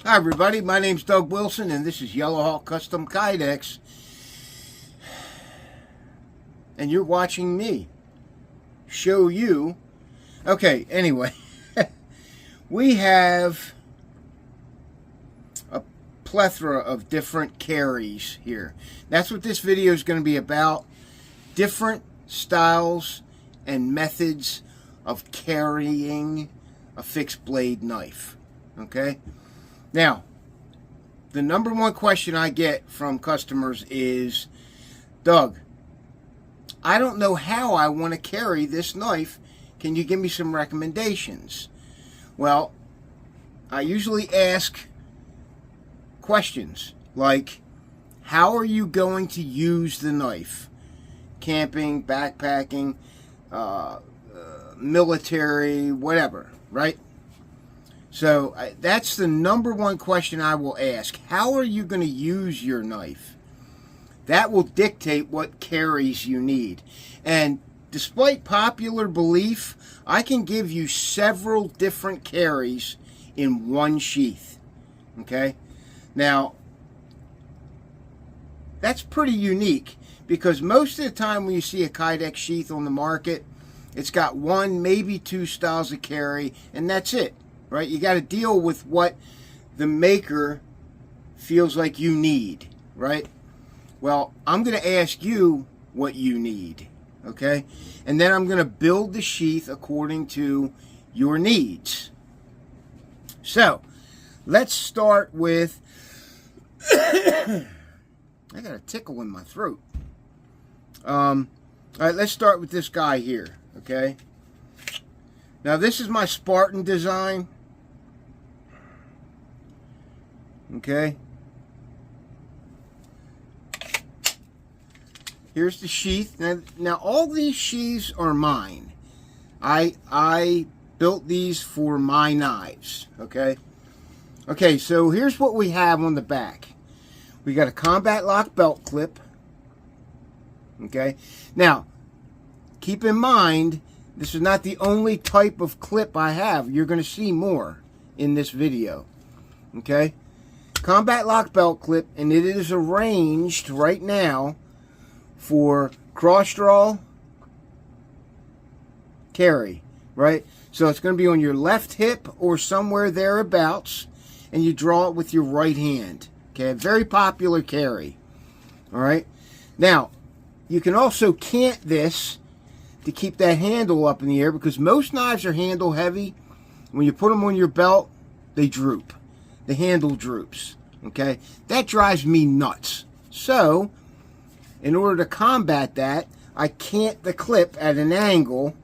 Hi everybody, my name's Doug Wilson and this is Yellow Hawk Custom Kydex, and you're watching me show you. Okay, anyway, we have a plethora of different carries here. That's what this video is going to be about. Different styles and methods of carrying a fixed blade knife. Okay? Now, the number one question I get from customers is, Doug, I don't know how I want to carry this knife. Can you give me some recommendations? Well, I usually ask questions like, how are you going to use the knife? Camping, backpacking, military, whatever, right? So that's the number one question I will ask. How are you going to use your knife? That will dictate what carries you need. And despite popular belief, I can give you several different carries in one sheath. Okay? Now, that's pretty unique because most of the time when you see a Kydex sheath on the market, it's got one, maybe two styles of carry, and that's it. Right? You got to deal with what the maker feels like you need, right? Well, I'm going to ask you what you need, okay? And then I'm going to build the sheath according to your needs. So, let's start with... I got a tickle in my throat. All right, let's start with this guy here, okay? Now, this is my Spartan design. Okay. Here's the sheath. Now all these sheaths are mine. I built these for my knives. Okay. Okay, so here's what we have on the back. We got a combat lock belt clip. Okay. Now, keep in mind, this is not the only type of clip I have. You're going to see more in this video. Okay. Combat lock belt clip, and it is arranged right now for cross draw carry, right? So it's going to be on your left hip or somewhere thereabouts, and you draw it with your right hand. Okay, a very popular carry. All right. Now, you can also cant this to keep that handle up in the air because most knives are handle heavy. When you put them on your belt, they droop. The handle droops. Okay, that drives me nuts. So, in order to combat that, I cant the clip at an angle,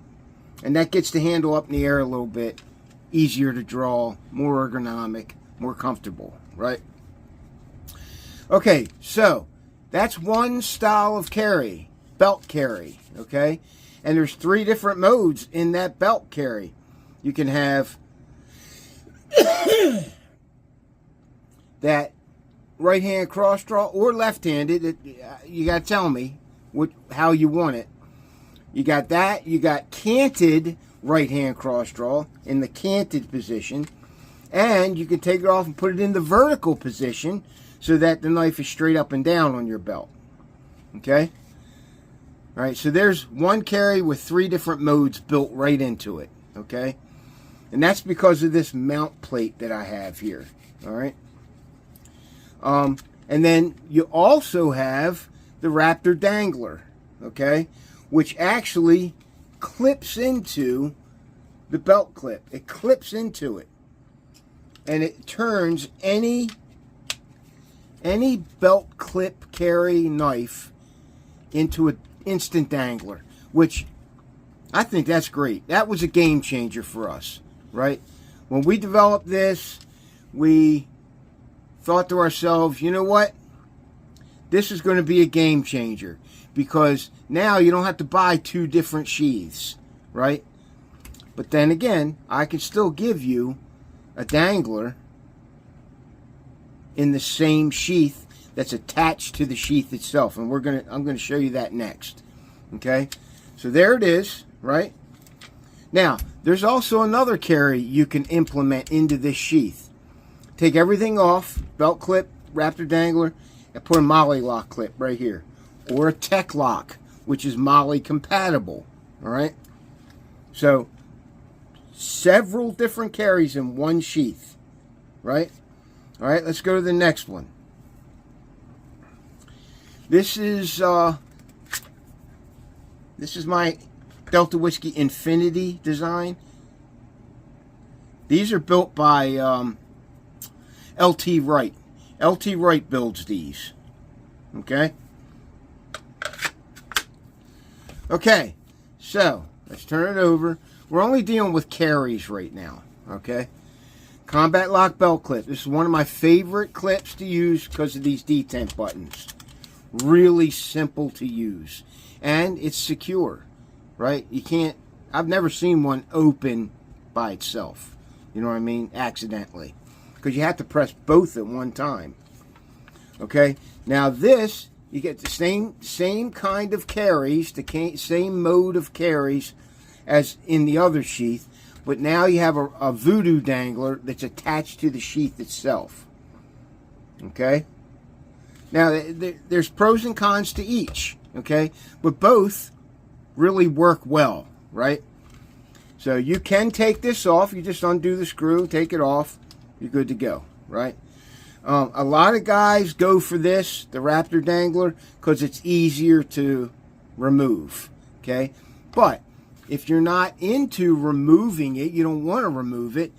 and that gets the handle up in the air a little bit. Easier to draw, more ergonomic, more comfortable, right? Okay, so that's one style of carry, belt carry, okay? And there's three different modes in that belt carry. You can have that right hand cross draw or left handed. You got to tell me how you want it. You got that. You got canted right hand cross draw in the canted position, and you can take it off and put it in the vertical position so that the knife is straight up and down on your belt. Okay. All right. So there's one carry with three different modes built right into it. Okay. And that's because of this mount plate that I have here. All right. And then you also have the Raptor Dangler, okay, which actually clips into the belt clip. It clips into it, and it turns any belt clip carry knife into an instant dangler, which I think that's great. That was a game changer for us, right? When we developed this, we thought to ourselves, you know what? This is going to be a game changer because now you don't have to buy two different sheaths, right? But then again, I can still give you a dangler in the same sheath that's attached to the sheath itself, and I'm going to show you that next. Okay? So there it is, right? Now, there's also another carry you can implement into this sheath. take everything off, belt clip, Raptor dangler, and put a Molly lock clip right here. Or a Tech Lock, which is Molly compatible. Alright? So, several different carries in one sheath. Right? Alright, let's go to the next one. This is my Delta Whiskey Infinity design. These are built by LT Wright. LT Wright builds these. Okay? Okay, so let's turn it over. We're only dealing with carries right now. Okay? Combat Lock belt clip. This is one of my favorite clips to use because of these detent buttons. Really simple to use. And it's secure. Right? You can't... I've never seen one open by itself. You know what I mean? Accidentally. Because you have to press both at one time. Okay? Now this, you get the same kind of carries, the same mode of carries as in the other sheath. But now you have a voodoo dangler that's attached to the sheath itself. Okay? Now, there's pros and cons to each. Okay? But both really work well. Right? So you can take this off. You just undo the screw, take it off. You're good to go. Right? A lot of guys go for this, the Raptor dangler, because it's easier to remove. Okay? But if you're not into removing it, you don't want to remove it,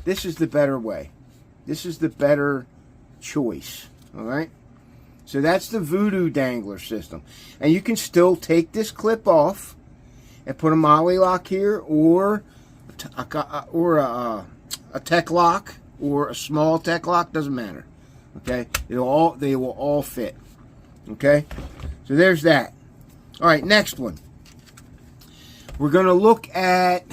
this is the better way. This is the better choice. Alright? So that's the Voodoo dangler system. And you can still take this clip off and put a Molly lock here, or a Tech Lock, or a small Tech Lock, doesn't matter. Okay? They will all fit. Okay? So there's that. Alright, next one. We're going to look at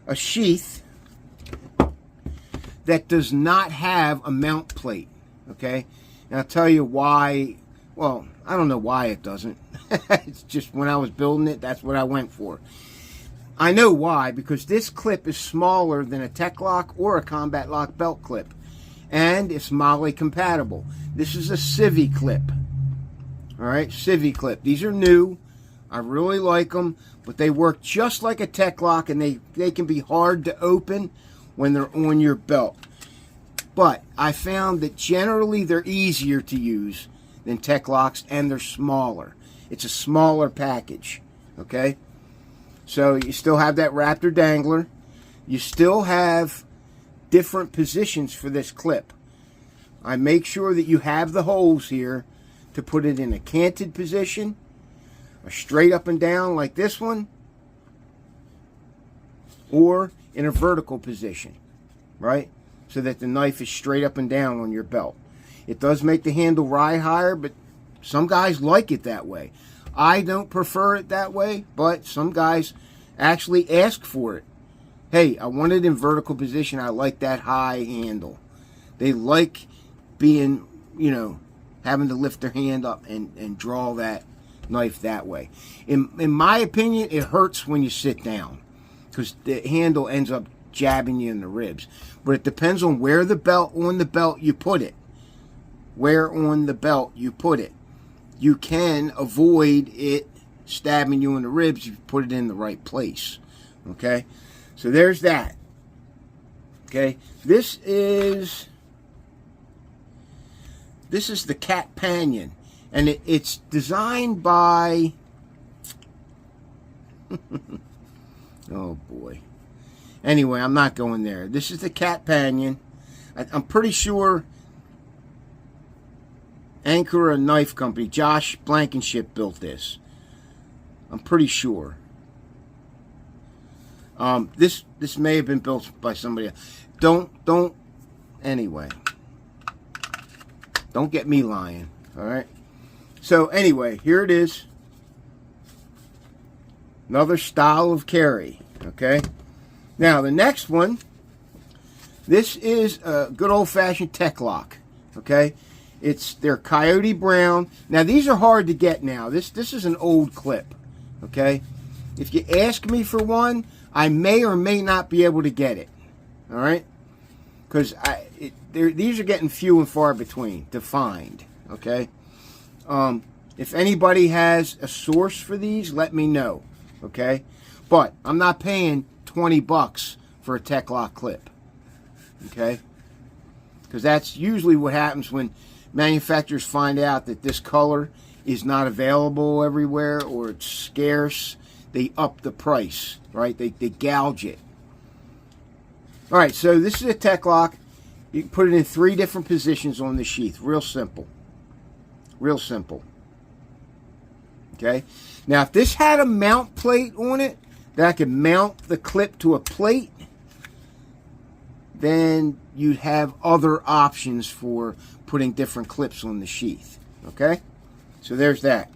a sheath that does not have a mount plate. Okay? And I'll tell you why. Well, I don't know why it doesn't. It's just when I was building it, that's what I went for. I know why, because this clip is smaller than a Tech Lock or a Combat Lock belt clip. And it's Molly compatible. This is a Civi clip. Alright, Civi clip. These are new. I really like them, but they work just like a Tech Lock, and they can be hard to open when they're on your belt. But I found that generally they're easier to use than Tech Locks, and they're smaller. It's a smaller package. Okay? So you still have that Raptor dangler. You still have different positions for this clip. I make sure that you have the holes here to put it in a canted position, a straight up and down like this one, or in a vertical position, right? So that the knife is straight up and down on your belt. It does make the handle ride higher, but some guys like it that way. I don't prefer it that way, but some guys actually ask for it. Hey, I want it in vertical position. I like that high handle. They like being, you know, having to lift their hand up and draw that knife that way. In my opinion, it hurts when you sit down because the handle ends up jabbing you in the ribs. But it depends on where on the belt you put it. Where on the belt you put it. You can avoid it stabbing you in the ribs if you put it in the right place. Okay? So there's that. Okay? This is the Cat Panion. And it's designed by... oh boy. Anyway, I'm not going there. This is the Cat Panion. I'm pretty sure Ankura Knife Company, Josh Blankenship, built this. I'm pretty sure. This may have been built by somebody else. Anyway. Don't get me lying. Alright? So, anyway, here it is. Another style of carry. Okay? Now, the next one, this is a good old-fashioned Tech Lock. Okay? They're Coyote Brown. Now, these are hard to get now. This is an old clip. Okay? If you ask me for one, I may or may not be able to get it. All right? Because these are getting few and far between to find. Okay? If anybody has a source for these, let me know. Okay? But I'm not paying $20 for a Tek-Lok clip. Okay? Because that's usually what happens when manufacturers find out that this color is not available everywhere or it's scarce. They up the price, right? They gouge it. All right, so this is a Tek-Lok. You can put it in 3 different positions on the sheath. Real simple. Real simple. Okay? Now, if this had a mount plate on it, that I could mount the clip to a plate, then you'd have other options for putting different clips on the sheath. Okay? So there's that.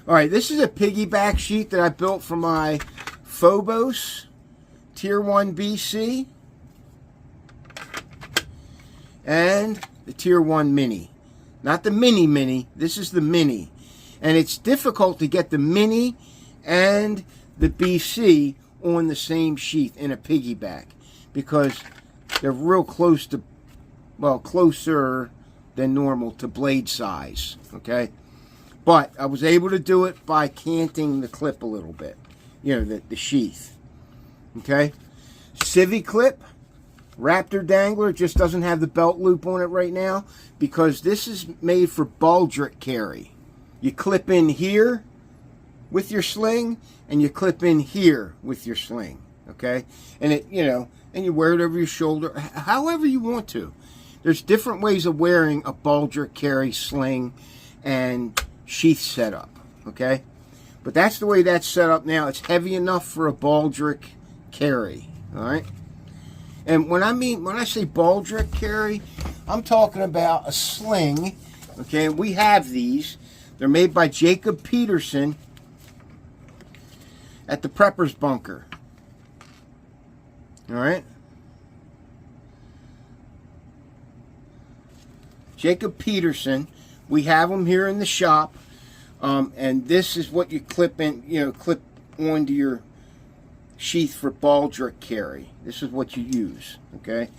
All right, this is a piggyback sheath that I built for my Phobos Tier 1 BC and the Tier 1 Mini. Not the Mini, this is the Mini. And it's difficult to get the Mini and the BC on the same sheath in a piggyback because they're real close to, well, closer than normal to blade size, okay? But I was able to do it by canting the clip a little bit, you know, the sheath, okay? Civi clip, Raptor dangler, just doesn't have the belt loop on it right now because this is made for baldric carry. You clip in here with your sling and you clip in here with your sling, okay? And it, you know, and you wear it over your shoulder, however you want to. There's different ways of wearing a baldric carry sling and sheath setup, okay? But that's the way that's set up now. It's heavy enough for a baldric carry, all right? And when I say baldric carry, I'm talking about a sling, okay? We have these. They're made by Jacob Peterson at the Preppers Bunker. All right? Jacob Peterson. We have them here in the shop. And this is what you clip in, you know, clip onto your sheath for baldric carry. This is what you use, okay?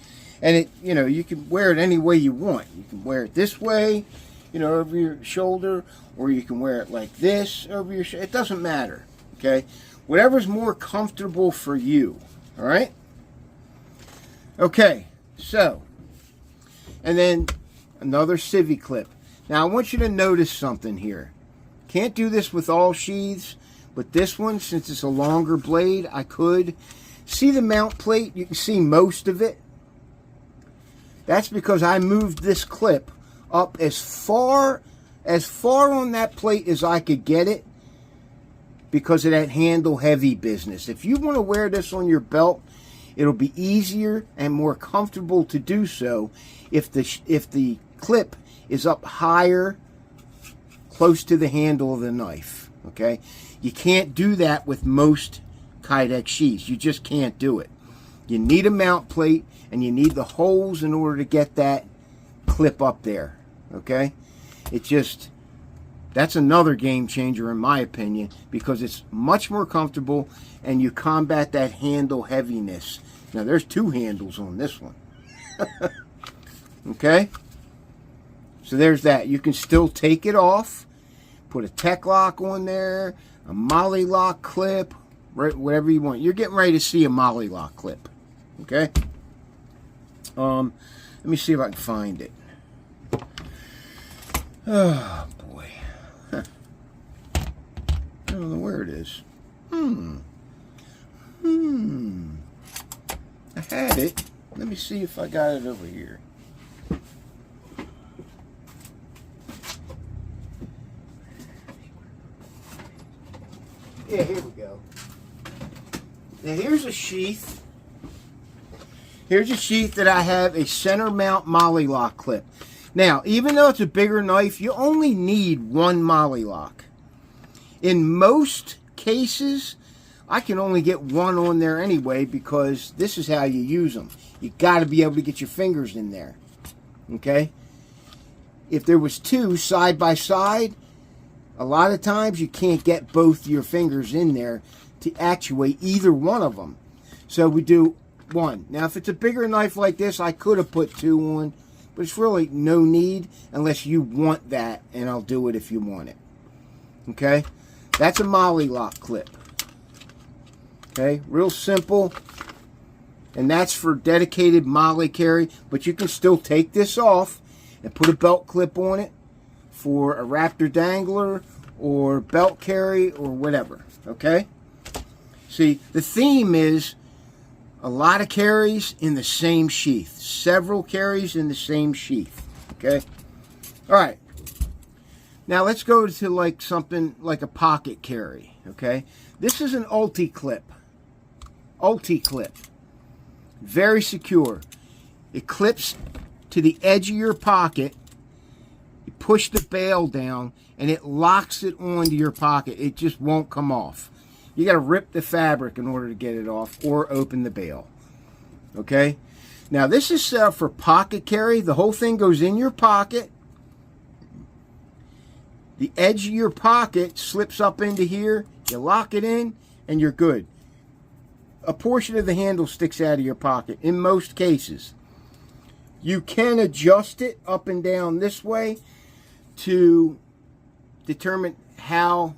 And it, you know, you can wear it any way you want. You can wear it this way, you know, over your shoulder, or you can wear it like this over your shoulder. It doesn't matter, okay? Whatever's more comfortable for you, all right? Okay, so, and then another Civi clip. Now, I want you to notice something here. Can't do this with all sheaths, but this one, since it's a longer blade, I could. See the mount plate? You can see most of it. That's because I moved this clip up as far on that plate as I could get it because of that handle heavy business. If you want to wear this on your belt, it'll be easier and more comfortable to do so if the clip is up higher, close to the handle of the knife, okay? You can't do that with most Kydex sheaths. You just can't do it. You need a mount plate, and you need the holes in order to get that clip up there, okay? It just, that's another game changer in my opinion because it's much more comfortable and you combat that handle heaviness. Now, there's 2 handles on this one, okay? So there's that. You can still take it off, put a Tek-Lok on there, a Mollylok clip, whatever you want. You're getting ready to see a Mollylok clip, okay? Let me see if I can find it. Oh, boy. Huh. I don't know where it is. I had it. Let me see if I got it over here. Yeah, here we go. Now here's a sheath. Here's a sheath that I have a center mount Mollylok clip. Now, even though it's a bigger knife, you only need 1 Mollylok. In most cases, I can only get 1 on there anyway because this is how you use them. You got to be able to get your fingers in there. Okay? If there was 2 side by side, a lot of times you can't get both your fingers in there to actuate either one of them. So we do one. Now, if it's a bigger knife like this, I could have put two on, but it's really no need unless you want that, and I'll do it if you want it. Okay? That's a MOLLE lock clip. Okay? Real simple. And that's for dedicated MOLLE carry, but you can still take this off and put a belt clip on it for a Raptor dangler or belt carry or whatever. Okay? See, the theme is a lot of carries in the same sheath. Several carries in the same sheath. Okay? Alright. Now let's go to like something like a pocket carry. Okay? This is an Ulti-Clip. Ulti-Clip. Very secure. It clips to the edge of your pocket. You push the bail down and it locks it onto your pocket. It just won't come off. You got to rip the fabric in order to get it off or open the bail. Okay? Now this is set up for pocket carry. The whole thing goes in your pocket. The edge of your pocket slips up into here. You lock it in and you're good. A portion of the handle sticks out of your pocket in most cases. You can adjust it up and down this way to determine how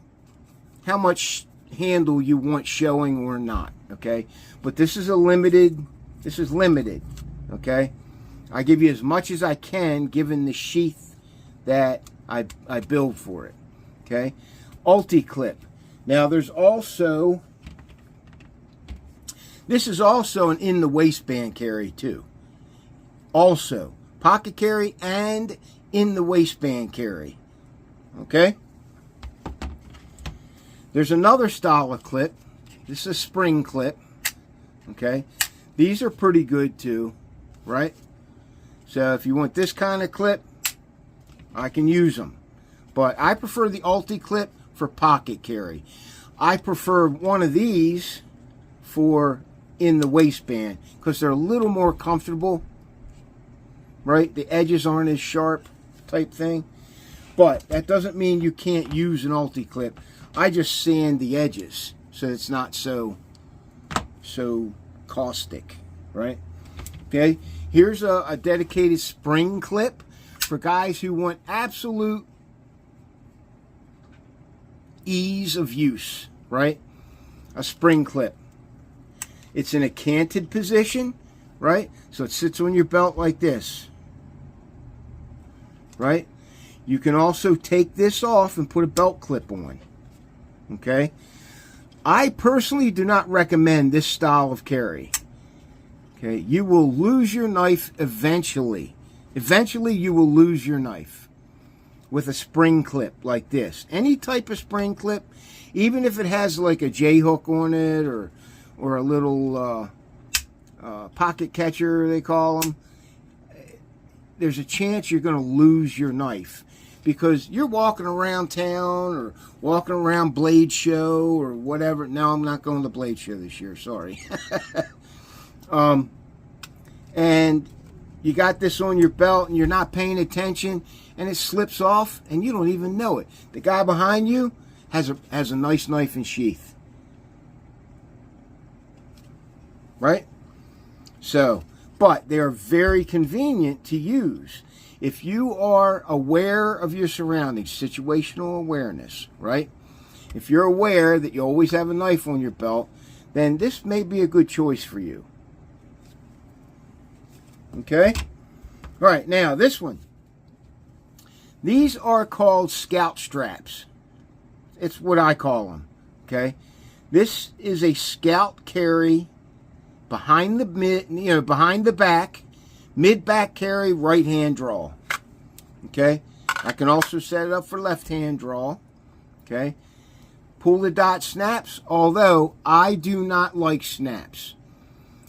much handle you want showing or not, okay? But this is limited, okay? I give you as much as I can given the sheath that I build for it, okay? Ulti-Clip. Now there's also, this is also an in the waistband carry too. Also, pocket carry and in the waistband carry, okay? There's another style of clip. This is a spring clip. Okay. These are pretty good too. Right? So if you want this kind of clip, I can use them. But I prefer the Ulti-Clip for pocket carry. I prefer one of these for in the waistband because they're a little more comfortable. Right? The edges aren't as sharp type thing. But that doesn't mean you can't use an Ulti-Clip. I just sand the edges so it's not so caustic, right? Okay, here's a dedicated spring clip for guys who want absolute ease of use, right? A spring clip. It's in a canted position, right? So it sits on your belt like this, right? You can also take this off and put a belt clip on. Okay, I personally do not recommend this style of carry. Okay, you will lose your knife eventually. Eventually you will lose your knife with a spring clip like this. Any type of spring clip, even if it has like a J-hook on it or a little pocket catcher they call them, there's a chance you're going to lose your knife. Because you're walking around town or walking around Blade Show or whatever. No, I'm not going to Blade Show this year. Sorry. And you got this on your belt and you're not paying attention and it slips off and you don't even know it. The guy behind you has a nice knife and sheath. Right? So, but they are very convenient to use. If you are aware of your surroundings, situational awareness, right? If you're aware that you always have a knife on your belt, then this may be a good choice for you. Okay? All right, now this one. These are called scout straps. It's what I call them, okay? This is a scout carry behind the behind the back. Mid-back carry, right-hand draw. Okay? I can also set it up for left-hand draw. Okay? Pull the dot snaps, although I do not like snaps.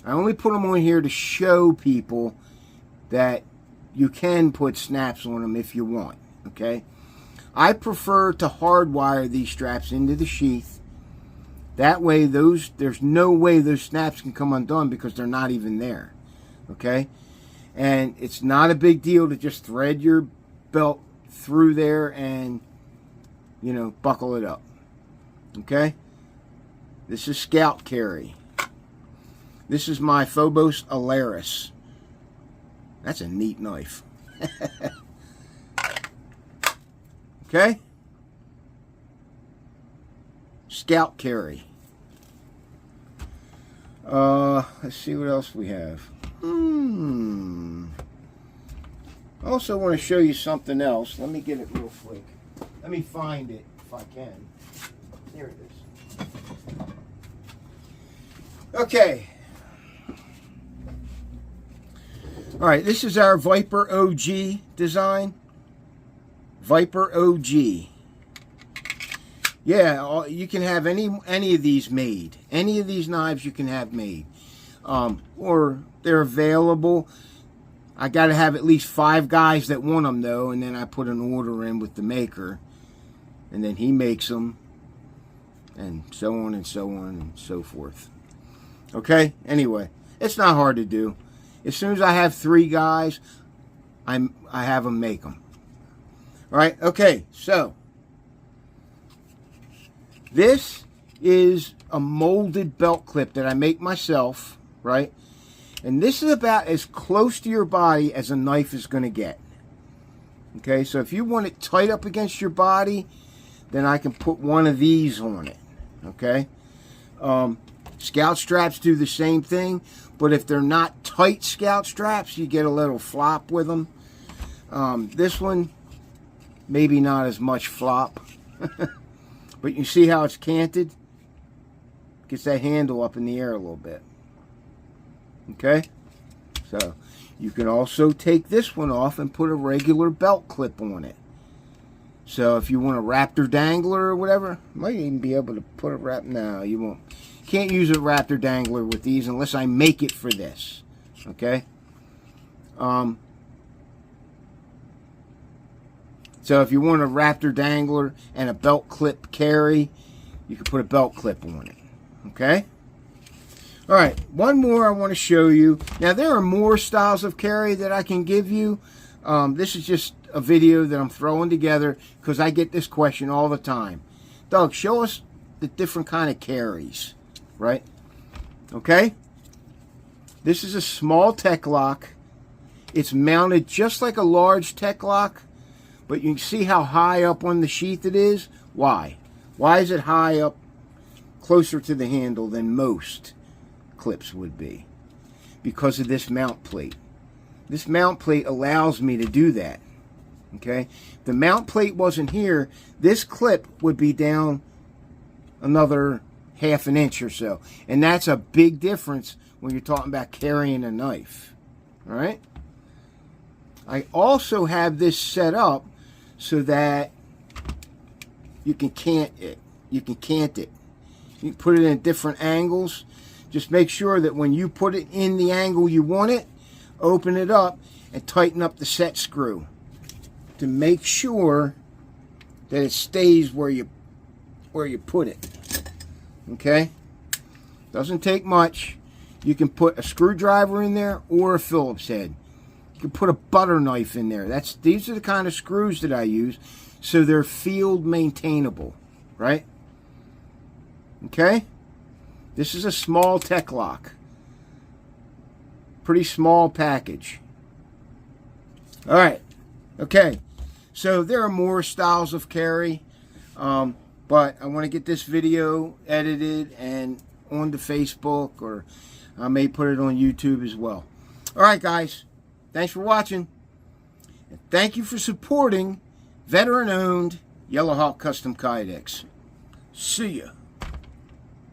I only put them on here to show people that you can put snaps on them if you want. Okay? I prefer to hardwire these straps into the sheath. That way, there's no way those snaps can come undone because they're not even there. Okay? And it's not a big deal to just thread your belt through there and, buckle it up. Okay? This is Scout Carry. This is my Phobos Alaris. That's a neat knife. Okay? Scout Carry. Let's see what else we have. I also want to show you something else. Let me get it real quick. Let me find it if I can. There it is. Okay. All right, this is our Viper OG design. Viper OG. Yeah, you can have any of these made. Any of these knives you can have made. Or they're available. I got to have at least 5 guys that want them, though, and then I put an order in with the maker. And then he makes them. And so on and so on and so forth. Okay? Anyway, it's not hard to do. As soon as I have 3 guys, I have them make them. All right? Okay, so this is a molded belt clip that I make myself, right? And this is about as close to your body as a knife is going to get. Okay, so if you want it tight up against your body, then I can put one of these on it. Okay? Scout straps do the same thing, but if they're not tight scout straps, you get a little flop with them. This one, maybe not as much flop. But you see how it's canted? Gets that handle up in the air a little bit. Okay? So, you can also take this one off and put a regular belt clip on it. So, if you want a Raptor Dangler or whatever, you might even be able to put a No, you won't. Can't use a Raptor Dangler with these unless I make it for this. Okay? So if you want a Raptor Dangler and a belt clip carry, you can put a belt clip on it. Okay? Alright, one more I want to show you. Now there are more styles of carry that I can give you. This is just a video that I'm throwing together because I get this question all the time. Doug, show us the different kind of carries. Right? Okay? This is a small Tek-Lok. It's mounted just like a large Tek-Lok, but you can see how high up on the sheath it is. Why? Why is it high up closer to the handle than most clips would be? Because of this mount plate. This mount plate allows me to do that. Okay? If the mount plate wasn't here, this clip would be down another half an inch or so. And that's a big difference when you're talking about carrying a knife. Alright? I also have this set up so that you can cant it. You can cant it. You can put it in different angles. Just make sure that when you put it in the angle you want it, open it up and tighten up the set screw to make sure that it stays where you put it. Okay? Doesn't take much. You can put a screwdriver in there or a Phillips head. You can put a butter knife in there. These are the kind of screws that I use, so they're field maintainable, right? Okay? This is a small Tek-Lok. Pretty small package. Alright. Okay. So there are more styles of carry. But I want to get this video edited and onto Facebook, or I may put it on YouTube as well. Alright guys, thanks for watching. And thank you for supporting veteran-owned Yellow Hawk Custom Kydex. See ya.